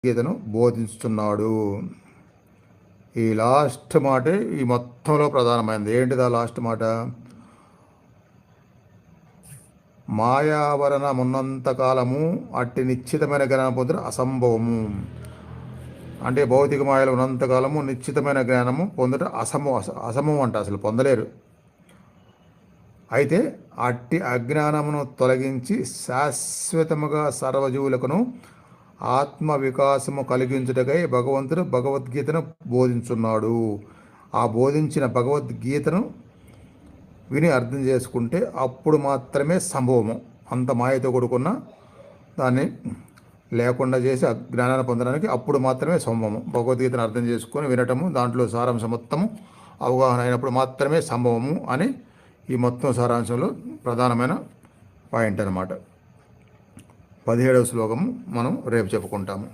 గీతను బోధిస్తున్నాడు. ఈ లాస్ట్ మాటే ఈ మొత్తంలో ప్రధానమైనది. ఏంటిదా లాస్ట్ మాట? మాయావరణమున్నంతకాలము అట్టి నిశ్చితమైన జ్ఞానం పొందడం అసంభవము. అంటే భౌతిక మాయలు ఉన్నంతకాలము నిశ్చితమైన జ్ఞానము పొందడం అసమం అంట, అసలు పొందలేరు. అయితే అట్టి అజ్ఞానమును తొలగించి శాశ్వతముగా సర్వజీవులకును ఆత్మ వికాసము కలిగించుటకై భగవంతుడు భగవద్గీతను బోధించున్నాడు. ఆ బోధించిన భగవద్గీతను విని అర్థం చేసుకుంటే అప్పుడు మాత్రమే సంభవము. అంత మాయతో కూడుకున్న దాన్ని లేకుండా చేసి జ్ఞానాన్ని పొందడానికి అప్పుడు మాత్రమే సంభవము. భగవద్గీతను అర్థం చేసుకొని వినటము, దాంట్లో సారాంశం మొత్తము అవగాహన అయినప్పుడు మాత్రమే సంభవము అని ఈ మొత్తం సారాంశంలో ప్రధానమైన పాయింట్ అన్నమాట. 17వ శ్లోకము మనం రేపు చెప్పుకుంటాము.